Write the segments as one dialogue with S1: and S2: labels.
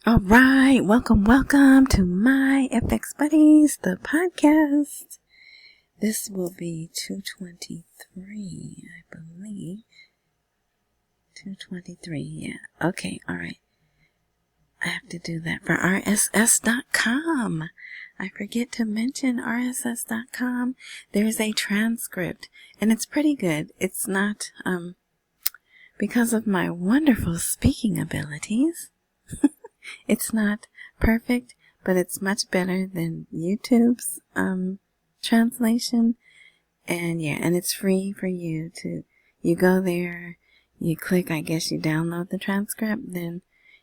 S1: All right, welcome to my FX Buddies, the podcast. This will be 223, I believe. 223, yeah. Okay, all right. I have to do that for RSS.com. I forget to mention RSS.com. There's a transcript, and it's pretty good. It's not, because of my wonderful speaking abilities. It's not perfect, but it's much better than YouTube's translation. And yeah, and it's free for you go there, you click, I guess you download the transcript, then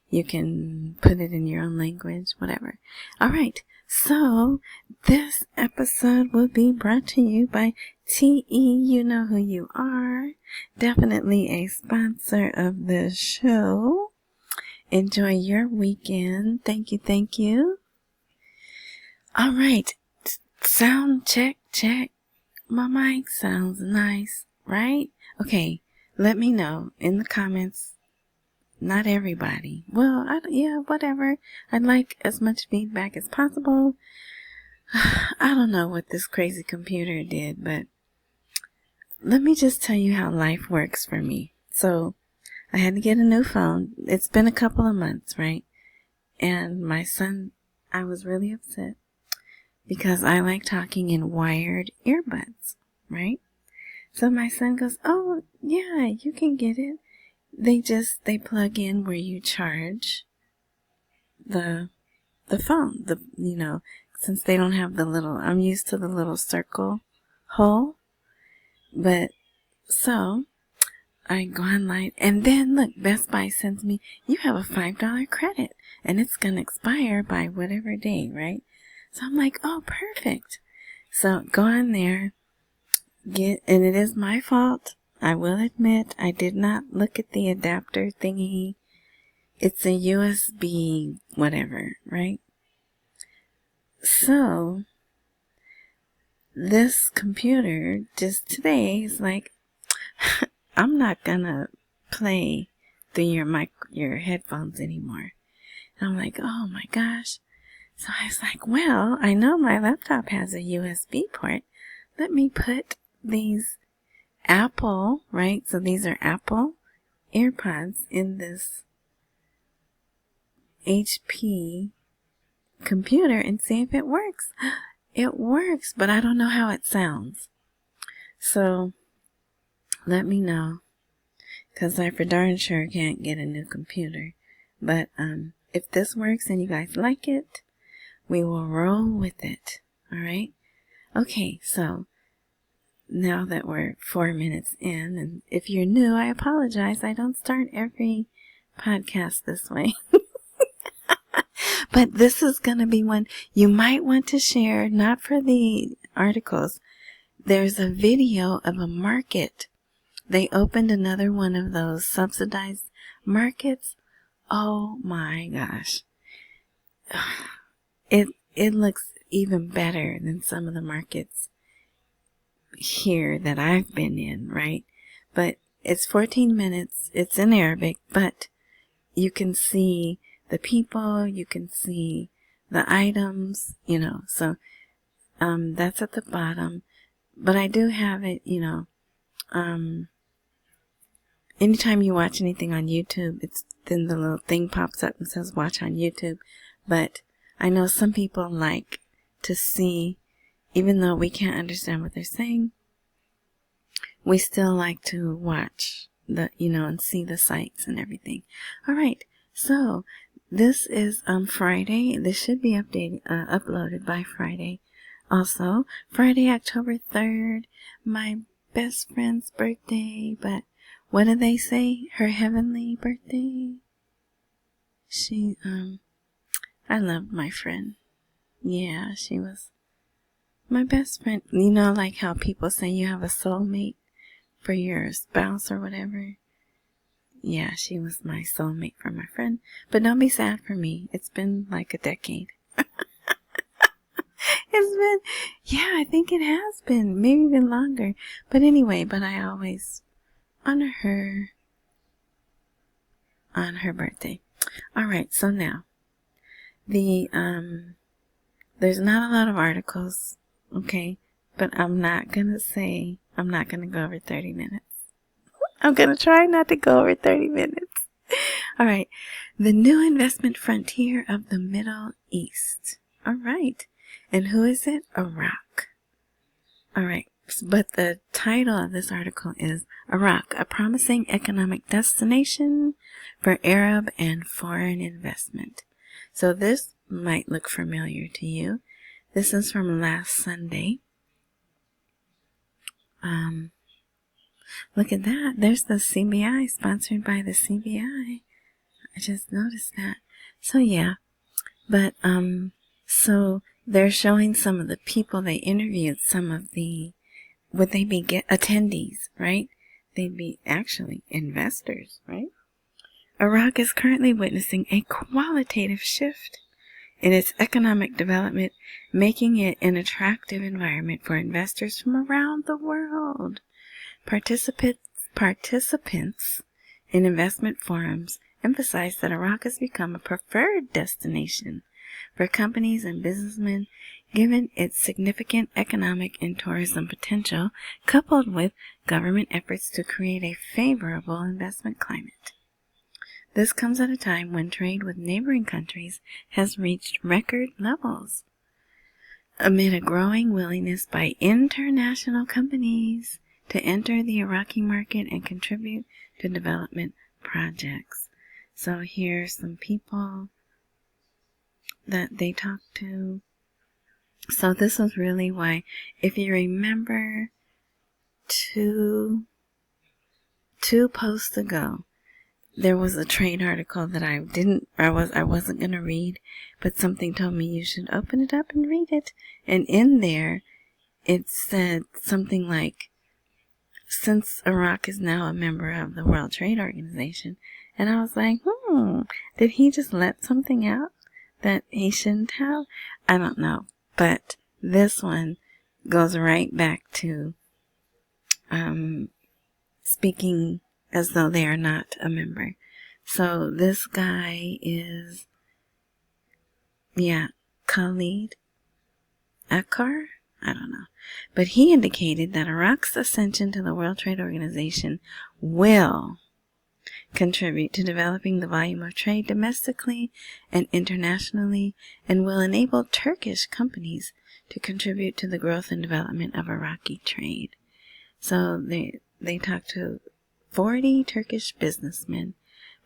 S1: you can put it in your own language, whatever. All right, so this episode will be brought to you by TE, you know who you are. Definitely a sponsor of the show. Enjoy your weekend. Thank you. All right. Sound check. My mic sounds nice, right? Okay. Let me know in the comments. Not everybody. Well, whatever. I'd like as much feedback as possible. I don't know what this crazy computer did, but let me just tell you how life works for me. So, I had to get a new phone. It's been a couple of months, right? And my son, I was really upset because I like talking in wired earbuds, right? So my son goes, oh, yeah, you can get it. They plug in where you charge the phone, since they don't have I'm used to the little circle hole. But so I go online, and then look, Best Buy sends me, you have a $5 credit, and it's going to expire by whatever day, right? So I'm like, oh, perfect. So go on there, and it is my fault. I will admit, I did not look at the adapter thingy. It's a USB whatever, right? So this computer just today is like, I'm not gonna play through your headphones anymore. And I'm like, oh my gosh. So I was like, well, I know my laptop has a USB port. Let me put these Apple, right? So these are Apple AirPods in this HP computer and see if it works. It works, but I don't know how it sounds. So let me know, because I for darn sure can't get a new computer. But if this works and you guys like it, we will roll with it. All right? Okay, so now that we're 4 minutes in, and if you're new, I apologize. I don't start every podcast this way. But this is going to be one you might want to share, not for the articles. There's a video of a market. They opened another one of those subsidized markets. Oh my gosh. It looks even better than some of the markets here that I've been in, right? But it's 14 minutes. It's in Arabic, but you can see the people, you can see the items, so that's at the bottom. But I do have it, anytime you watch anything on YouTube, then the little thing pops up and says watch on YouTube. But I know some people like to see, even though we can't understand what they're saying, we still like to watch and see the sights and everything. All right. So this is Friday. This should be uploaded by Friday. Also, Friday, October 3rd, my best friend's birthday. But what do they say? Her heavenly birthday. I loved my friend. Yeah, she was my best friend. Like how people say you have a soulmate for your spouse or whatever. Yeah, she was my soulmate for my friend. But don't be sad for me. It's been like a decade. I think it has been. Maybe even longer. But anyway, I always honor her on her birthday. Alright, so now, There's not a lot of articles, okay, but I'm not gonna go over 30 minutes. I'm gonna try not to go over 30 minutes. All right. The new investment frontier of the Middle East. All right. And who is it? Iraq. All right. But the title of this article is Iraq, a promising economic destination for Arab and foreign investment. So this might look familiar to you. This is from last Sunday. Look at that. There's the CBI, sponsored by the CBI. I just noticed that. So yeah. But, so they're showing some of the people they interviewed, some of the, would they be attendees, right? They'd be actually investors, right? Iraq is currently witnessing a qualitative shift in its economic development, making it an attractive environment for investors from around the world. Participants in investment forums emphasize that Iraq has become a preferred destination for companies and businessmen given its significant economic and tourism potential, coupled with government efforts to create a favorable investment climate. This comes at a time when trade with neighboring countries has reached record levels, amid a growing willingness by international companies to enter the Iraqi market and contribute to development projects. So here's some people that they talked to. So this was really why, if you remember, two posts ago, there was a trade article that I wasn't going to read, but something told me you should open it up and read it. And in there, it said something like, since Iraq is now a member of the World Trade Organization, and I was like, did he just let something out that he shouldn't have? I don't know. But this one goes right back to speaking as though they are not a member. So this guy is, Khalid Akar? I don't know. But he indicated that Iraq's ascension to the World Trade Organization will contribute to developing the volume of trade domestically and internationally, and will enable Turkish companies to contribute to the growth and development of Iraqi trade. So they talked to 40 Turkish businessmen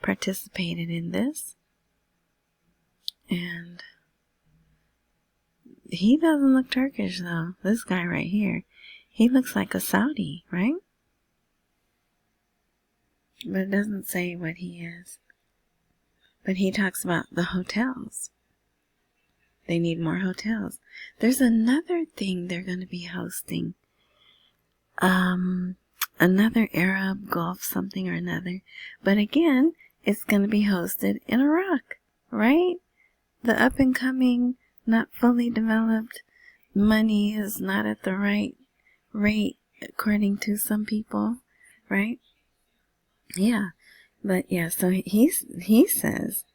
S1: participated in this, and he doesn't look Turkish though. This guy right here, he looks like a Saudi, right? But it doesn't say what he is. But he talks about the hotels. They need more hotels. There's another thing they're going to be hosting. Another Arab Gulf something or another. But again, it's going to be hosted in Iraq, right? The up and coming, not fully developed money is not at the right rate, according to some people, right? Yeah. But yeah, so he says,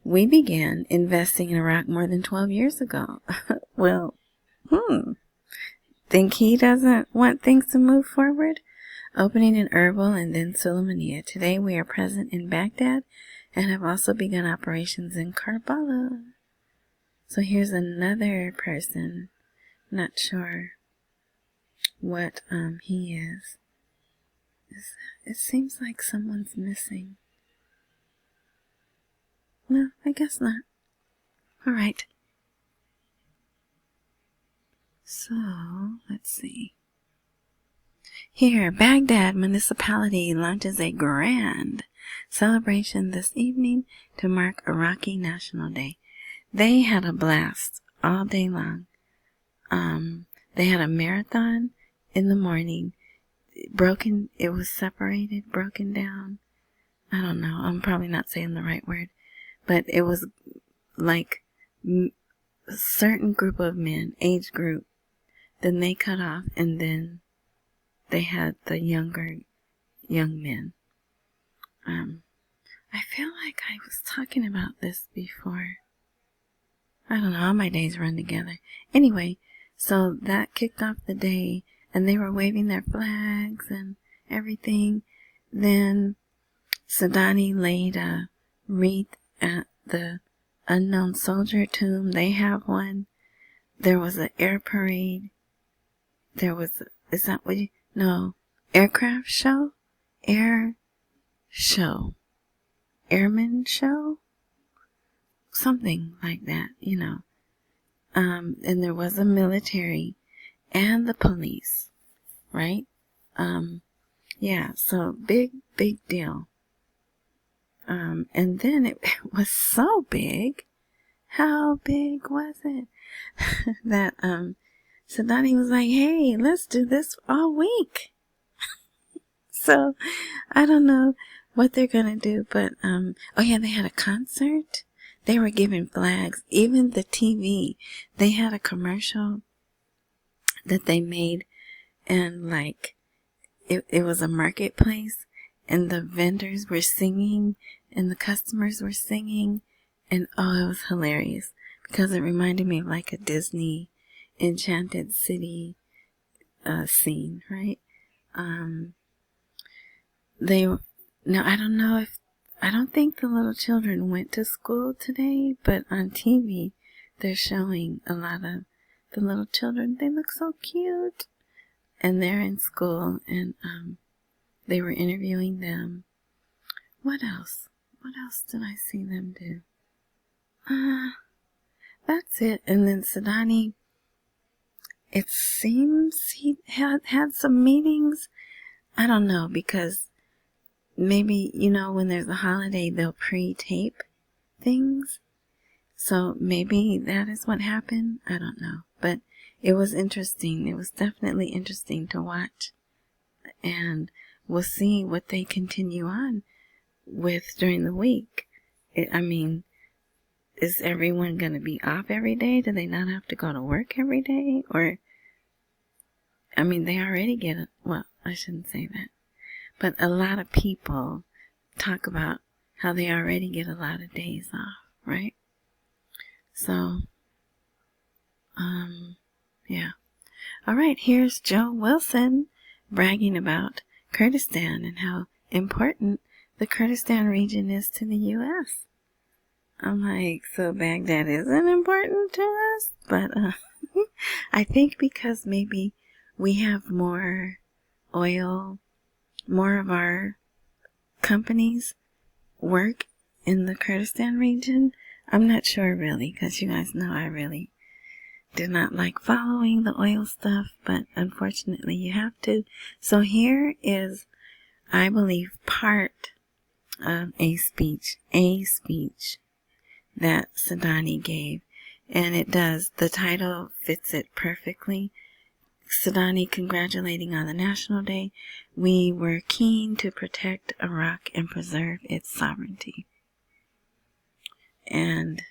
S1: we began investing in Iraq more than 12 years ago. Well, think he doesn't want things to move forward? Opening in Erbil and then Sulaymaniyah. Today we are present in Baghdad and have also begun operations in Karbala. So here's another person. Not sure what he is. It seems like someone's missing. No, I guess not. Alright. So, let's see. Here, Baghdad municipality launches a grand celebration this evening to mark Iraqi National Day. They had a blast all day long. They had a marathon in the morning. It was separated, broken down. I don't know. I'm probably not saying the right word. But it was like a certain group of men, age group. Then they cut off, and then they had the young men. I feel like I was talking about this before. I don't know, all my days run together. Anyway, so that kicked off the day, and they were waving their flags and everything. Then Sadani laid a wreath at the unknown soldier tomb. They have one. There was an air parade. There was, is that what you, no, aircraft show? Air show. Airman show? Something like that, you know. And there was a military and the police, right? Yeah, so big deal. And then it was so big. How big was it? That, Sadani was like, hey, let's do this all week. So, I don't know what they're gonna do, but, oh yeah, they had a concert. They were giving flags. Even the TV, they had a commercial that they made, and like, it was a marketplace, and the vendors were singing, and the customers were singing, and oh, it was hilarious, because it reminded me of like a Disney Enchanted City scene, right? Now I don't know if, I don't think the little children went to school today, but on TV, they're showing a lot of the little children. They look so cute. And they're in school, and they were interviewing them. What else? What else did I see them do? That's it. And then Sadani, it seems he had some meetings. I don't know, because maybe, you know, when there's a holiday, they'll pre-tape things. So maybe that is what happened. I don't know. But it was interesting. It was definitely interesting to watch. And we'll see what they continue on with during the week. I mean, is everyone going to be off every day? Do they not have to go to work every day? Or, I mean, they already get it. Well, I shouldn't say that. But a lot of people talk about how they already get a lot of days off, right? So, yeah. All right, here's Joe Wilson bragging about Kurdistan and how important the Kurdistan region is to the U.S. I'm like, so Baghdad isn't important to us? But I think because maybe we have more oil, more of our companies work in the Kurdistan region. I'm not sure really, because you guys know I really do not like following the oil stuff, but unfortunately you have to. So here is, I believe, part of a speech that Sadani gave, and it does, the title fits it perfectly. Sadani congratulating on the National Day. We were keen to protect Iraq and preserve its sovereignty. And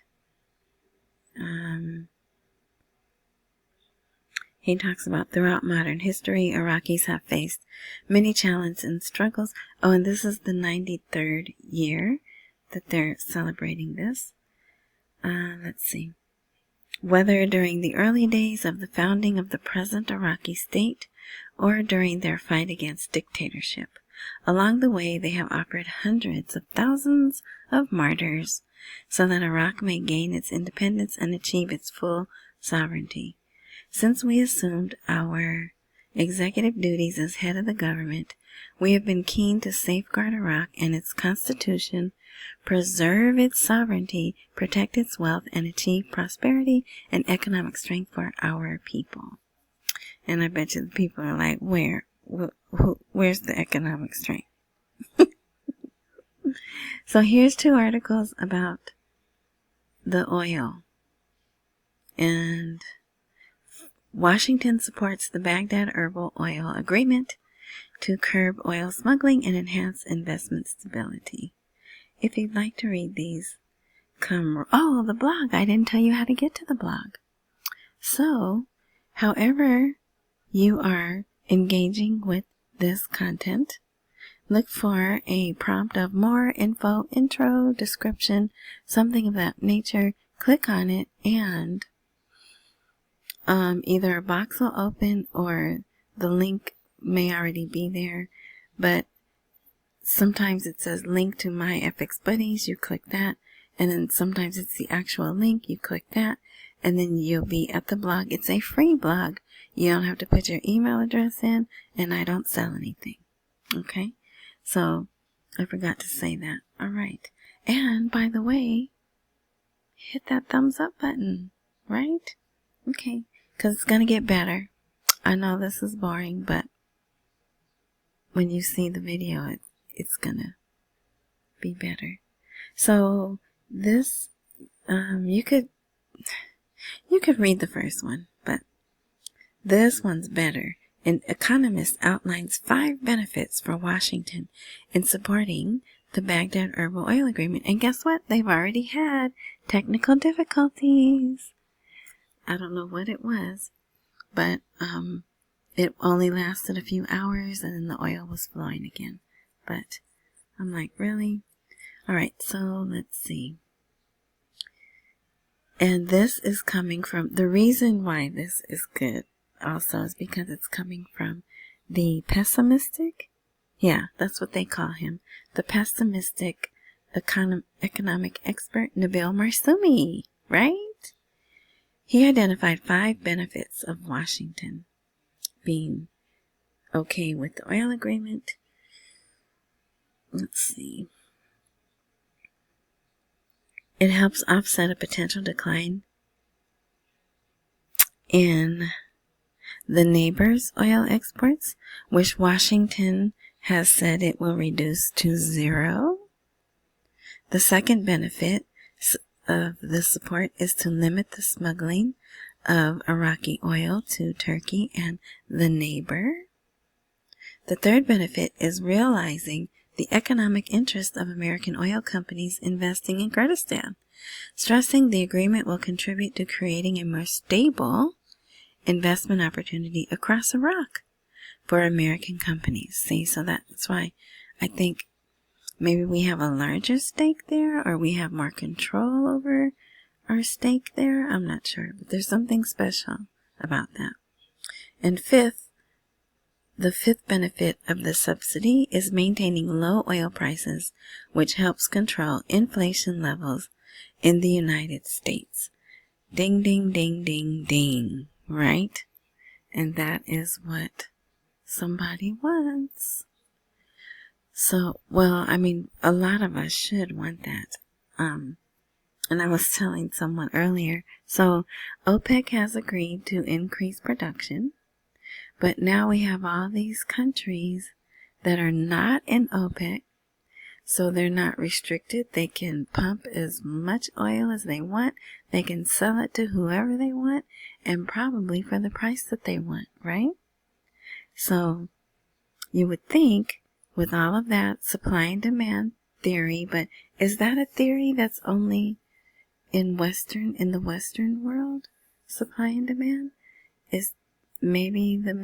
S1: he talks about throughout modern history, Iraqis have faced many challenges and struggles. Oh, and this is the 93rd year that they're celebrating this. Let's see. Whether during the early days of the founding of the present Iraqi state or during their fight against dictatorship, along the way they have offered hundreds of thousands of martyrs so that Iraq may gain its independence and achieve its full sovereignty. Since we assumed our executive duties as head of the government, we have been keen to safeguard Iraq and its constitution, preserve its sovereignty, protect its wealth, and achieve prosperity and economic strength for our people. And I bet you the people are like, where's the economic strength? So here's 2 articles about the oil. And Washington supports the Baghdad Erbil oil agreement to curb oil smuggling and enhance investment stability. If you'd like to read these, the blog. I didn't tell you how to get to the blog. So, however you are engaging with this content, look for a prompt of more info, intro, description, something of that nature. click on it, and either a box will open or the link may already be there, but sometimes it says link to my FX buddies. You click that, and then sometimes it's the actual link. You click that, and then you'll be at the blog. It's a free blog. You don't have to put your email address in, and I don't sell anything. Okay? So, I forgot to say that. Alright. And, by the way, hit that thumbs up button. Right? Okay. Because it's going to get better. I know this is boring, but when you see the video, it's going to be better. So, this, you could read the first one, but this one's better. An economist outlines 5 benefits for Washington in supporting the Baghdad Erbil oil agreement. And guess what? They've already had technical difficulties. I don't know what it was, but it only lasted a few hours and then the oil was flowing again. But I'm like, really? Alright, so let's see. And this is coming from, the reason why this is good also is because it's coming from the pessimistic, yeah, that's what they call him, the pessimistic economic expert Nabil Marsumi, right? He identified 5 benefits of Washington being okay with the oil agreement. Let's see. It helps offset a potential decline in the neighbor's oil exports, which Washington has said it will reduce to 0. The second benefit of the support is to limit the smuggling of Iraqi oil to Turkey and the neighbor. The third benefit is realizing the economic interest of American oil companies investing in Kurdistan, stressing the agreement will contribute to creating a more stable investment opportunity across Iraq for American companies. See, so that's why I think maybe we have a larger stake there, or we have more control over our stake there. I'm not sure, but there's something special about that. And the fifth benefit of the subsidy is maintaining low oil prices, which helps control inflation levels in the United States. Ding, ding, ding, ding, ding, right? And that is what somebody wants. So, well, I mean, a lot of us should want that. And I was telling someone earlier, so OPEC has agreed to increase production, but now we have all these countries that are not in OPEC, so they're not restricted. They can pump as much oil as they want. They can sell it to whoever they want, and probably for the price that they want, right? So you would think with all of that supply and demand theory, but is that a theory that's only in the Western world? Supply and demand is maybe the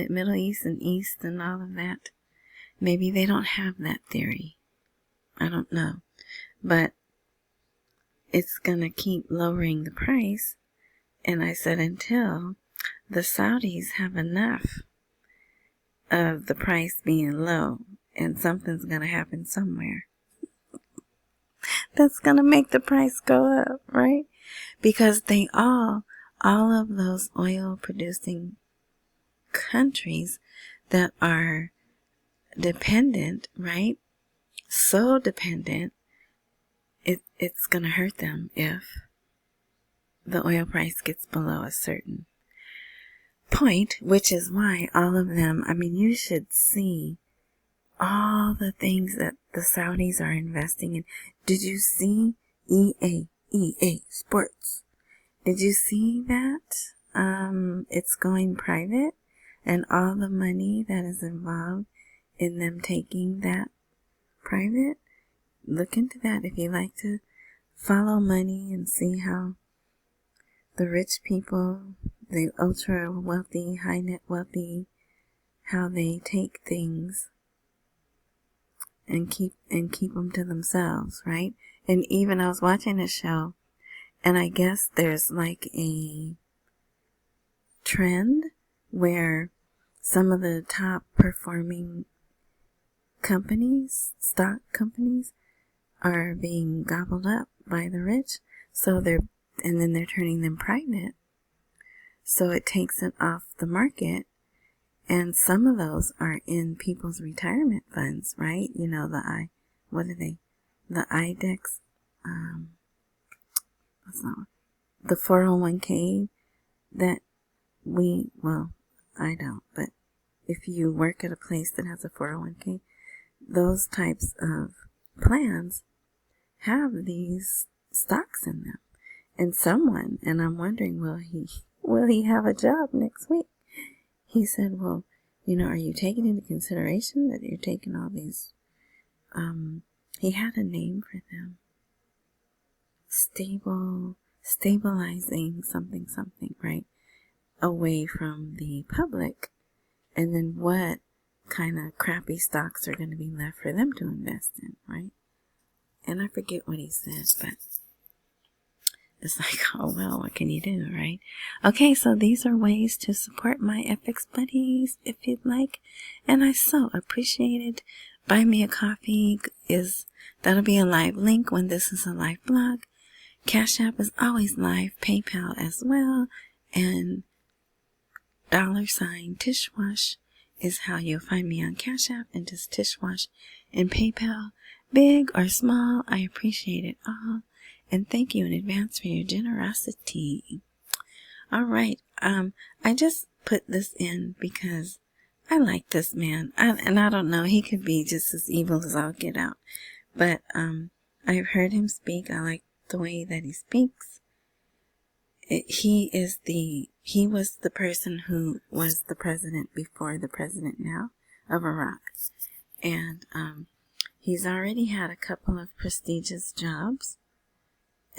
S1: Middle East and East and all of that. Maybe they don't have that theory. I don't know. But it's going to keep lowering the price. And I said until the Saudis have enough of the price being low, and something's going to happen somewhere that's going to make the price go up, right? Because they all of those oil producing countries that are dependent, right? So dependent, it's going to hurt them if the oil price gets below a certain point, which is why all of them, I mean, you should see all the things that the Saudis are investing in. Did you see EA Sports? Did you see that? It's going private, and all the money that is involved in them taking that private. Look into that if you like to follow money and see how the rich people, the ultra wealthy, high net wealthy, how they take things and keep them to themselves, right? And even I was watching a show, And I guess there's like a trend where some of the top performing companies, stock companies, are being gobbled up by the rich. And then they're turning them private. So it takes it off the market. And some of those are in people's retirement funds, right? You know, what are they? The IDEX, the 401k that I don't, but if you work at a place that has a 401k, those types of plans have these stocks in them. And I'm wondering, will he have a job next week? He said, well, are you taking into consideration that you're taking all these, he had a name for them. Stabilizing something, right? Away from the public. And then what kind of crappy stocks are going to be left for them to invest in, right? And I forget what he said, but it's like, oh, well, what can you do, right? Okay, so these are ways to support my FX buddies, if you'd like. And I so appreciate it. Buy me a coffee that'll be a live link when this is a live blog. Cash App is always live. PayPal as well. And $Tishwash is how you'll find me on Cash App, and just Tishwash in PayPal. Big or small, I appreciate it all. And thank you in advance for your generosity. All right. I just put this in because I like this man. And I don't know, he could be just as evil as I'll get out. But I've heard him speak. I like the way that he speaks. He was the person who was the president before the president now of Iraq. And he's already had a couple of prestigious jobs.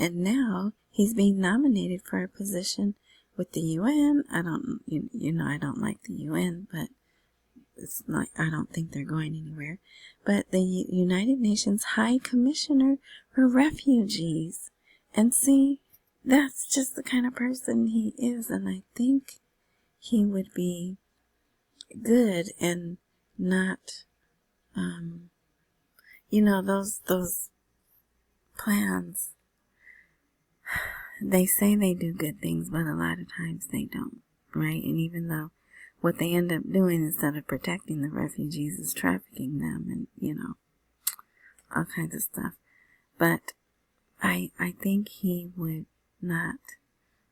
S1: And now he's being nominated for a position with the UN. I don't like the UN, but I don't think they're going anywhere. But the United Nations High Commissioner for Refugees. And see, that's just the kind of person he is. And I think he would be good and not, those plans. They say they do good things, but a lot of times they don't, right? And even though what they end up doing instead of protecting the refugees is trafficking them and, all kinds of stuff. But I think he would not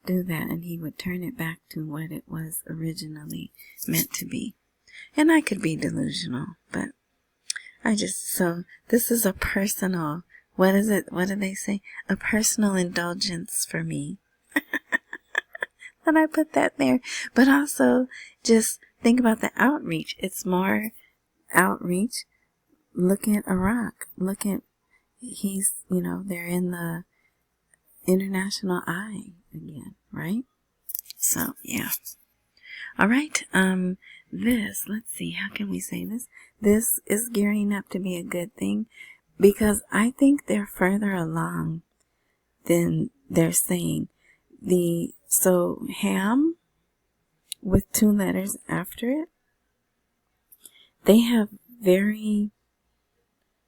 S1: do that, and he would turn it back to what it was originally meant to be. And I could be delusional, but so this is a personal, what is it? What do they say? A personal indulgence for me. And I put that there. But also, just think about the outreach. It's more outreach. Look at Iraq. They're in the international eye again, right? So, yeah. All right. Let's see, how can we say this? This is gearing up to be a good thing because I think they're further along than they're saying. So ham with 2 letters after it, they have very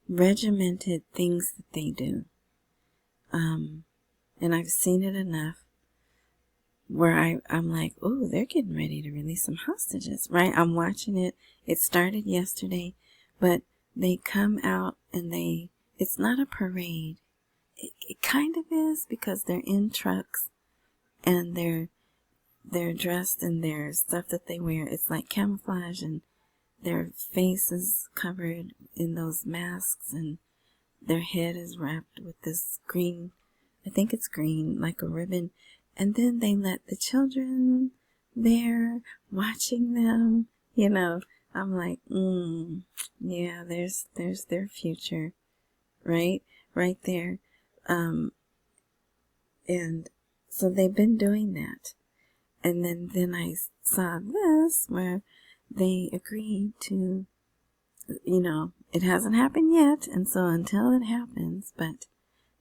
S1: regimented things that they do. And I've seen it enough where I'm like, oh, they're getting ready to release some hostages, right? I'm watching it. It started yesterday, but they come out and it's not a parade. It kind of is because they're in trucks and they're dressed in their stuff that they wear. It's like camouflage, and their face is covered in those masks, and their head is wrapped with this green, I think it's green, like a ribbon. And then they let the children there watching them, I'm like, yeah, there's their future, right there. And so they've been doing that. And then I saw this where they agreed to, it hasn't happened yet. And so until it happens, but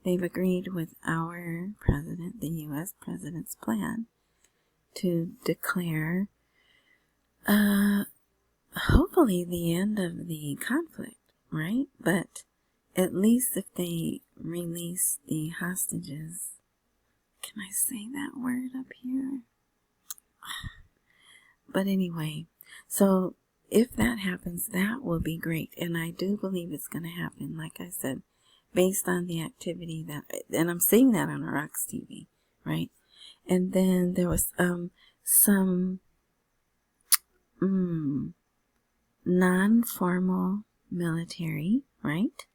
S1: they've agreed with our president, the U.S. president's plan, to declare, hopefully the end of the conflict, right? But at least if they release the hostages, can I say that word up here? But anyway, so if that happens, that will be great. And I do believe it's going to happen, like I said, based on the activity that, and I'm seeing that on Iraq's TV, right? And then there was some non-formal military, right?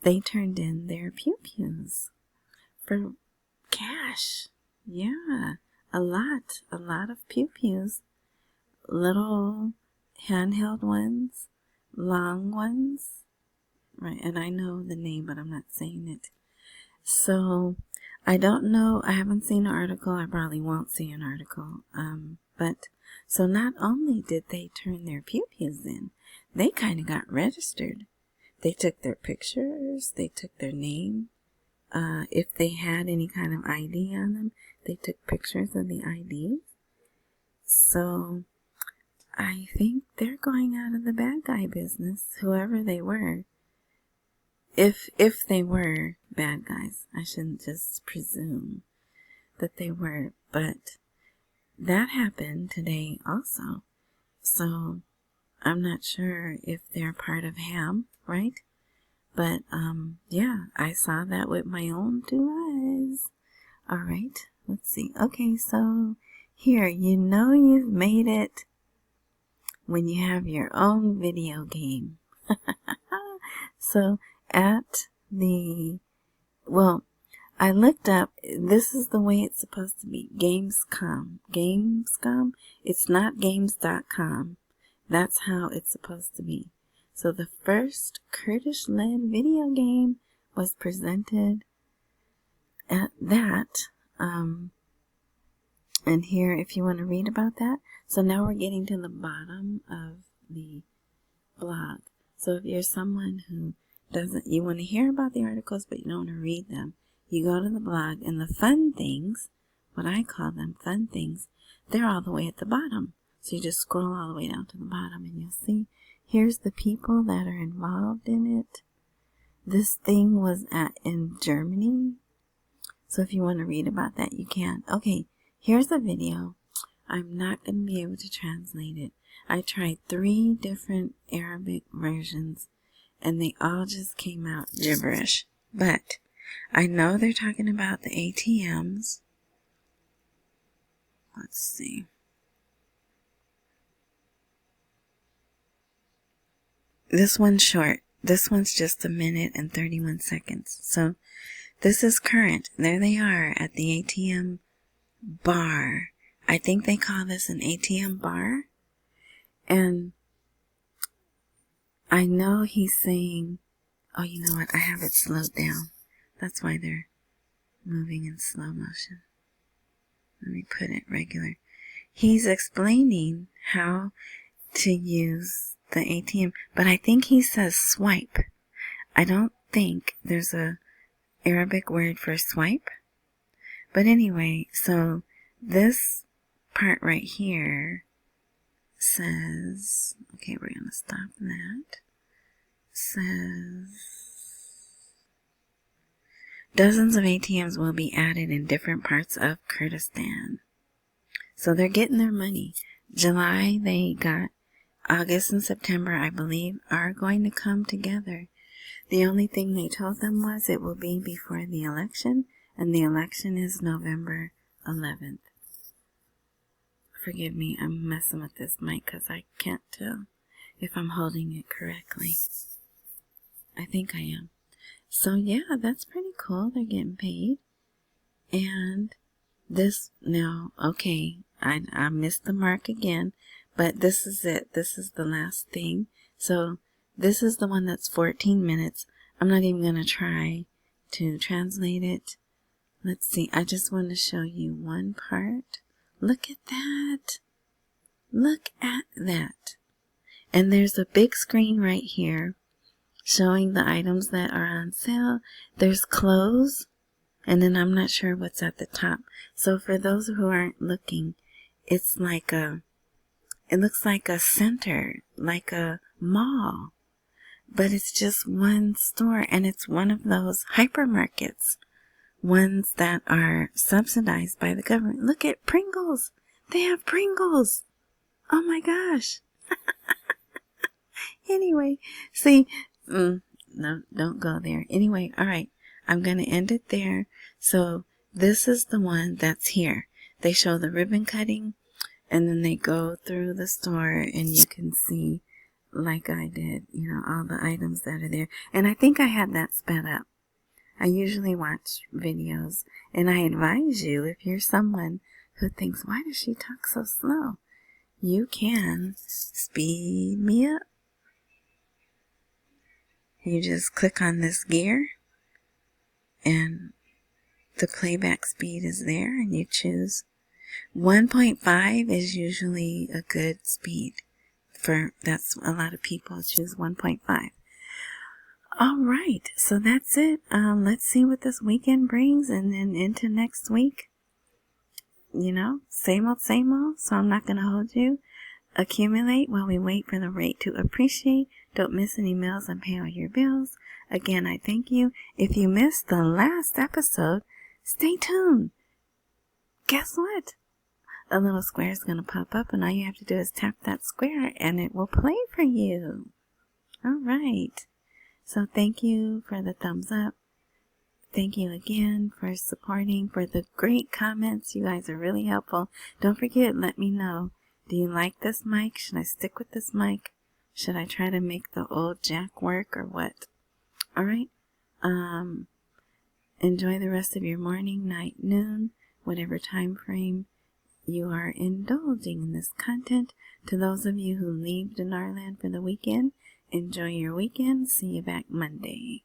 S1: They turned in their pew-pews for cash. Yeah, a lot of pew-pews. Little handheld ones, long ones, right? And I know the name, but I'm not saying it. So, I don't know, I haven't seen an article, I probably won't see an article, but, so not only did they turn their pew-pews in, they kind of got registered. They took their pictures, they took their name, if they had any kind of ID on them, they took pictures of the IDs. So, I think they're going out of the bad guy business, whoever they were. If they were bad guys, I shouldn't just presume that they were, but that happened today also. So, I'm not sure if they're part of Ham, right? But, yeah, I saw that with my own 2 eyes. Alright, let's see. Okay, so, here, you know you've made it when you have your own video game. So, at the, well, I looked up, this is the way it's supposed to be, Gamescom. Gamescom, it's not games.com. That's how it's supposed to be. So the first Kurdish-led video game was presented at that, and here, if you want to read about that. So now we're getting to the bottom of the blog. So if you're someone who doesn't, you want to hear about the articles, but you don't want to read them, you go to the blog, and the fun things, what I call them fun things, they're all the way at the bottom. So you just scroll all the way down to the bottom, and you'll see, here's the people that are involved in it. This thing was in Germany. So if you want to read about that, you can. Okay, here's a video. I'm not going to be able to translate it. I tried 3 different Arabic versions, and they all just came out gibberish. But I know they're talking about the ATMs. Let's see. This one's short. This one's just 1 minute and 31 seconds. So this is current. There they are at the ATM bar. I think they call this an ATM bar. And I know he's saying, oh, you know what? I have it slowed down. That's why they're moving in slow motion. Let me put it regular. He's explaining how to use the ATM, but I think he says swipe. I don't think there's a Arabic word for swipe. But anyway, so this part right here says, okay, we're going to stop that. Says, dozens of ATMs will be added in different parts of Kurdistan. So they're getting their money. July, they got. August and September, I believe, are going to come together. The only thing they told them was it will be before the election, and the election is November 11th. Forgive me, I'm messing with this mic because I can't tell if I'm holding it correctly. I think I am. So yeah, that's pretty cool. They're getting paid. And this, now, okay, I missed the mark again. But this is it. This is the last thing. So this is the one that's 14 minutes. I'm not even going to try to translate it. Let's see. I just want to show you one part. Look at that. Look at that. And there's a big screen right here. showing the items that are on sale. There's clothes, and then I'm not sure what's at the top. So for those who aren't looking, it's like it looks like a center, like a mall, but it's just one store, and it's one of those hypermarkets, ones that are subsidized by the government. Look at Pringles. They have Pringles. Oh my gosh. Anyway, see, no, don't go there. Anyway, all right, I'm going to end it there. So this is the one that's here. They show the ribbon cutting, and then they go through the store, and you can see, like I did, all the items that are there. And I think I had that sped up. I usually watch videos, and I advise you, if you're someone who thinks, why does she talk so slow? You can speed me up. You just click on this gear, and the playback speed is there, and you choose 1.5 is usually a good speed. That's a lot of people choose 1.5. All right, so that's it. Let's see what this weekend brings, and then into next week. Same old, so I'm not going to hold you. Accumulate while we wait for the rate to appreciate. Don't miss any meals and pay all your bills. Again, I thank you. If you missed the last episode, stay tuned. Guess what? A little square is going to pop up, and all you have to do is tap that square, and it will play for you. All right. So thank you for the thumbs up. Thank you again for supporting, for the great comments. You guys are really helpful. Don't forget, let me know. Do you like this mic? Should I stick with this mic? Should I try to make the old jack work, or what? All right. Enjoy the rest of your morning, night, noon, whatever time frame you are indulging in this content. To those of you who leave Dinarland for the weekend, enjoy your weekend. See you back Monday.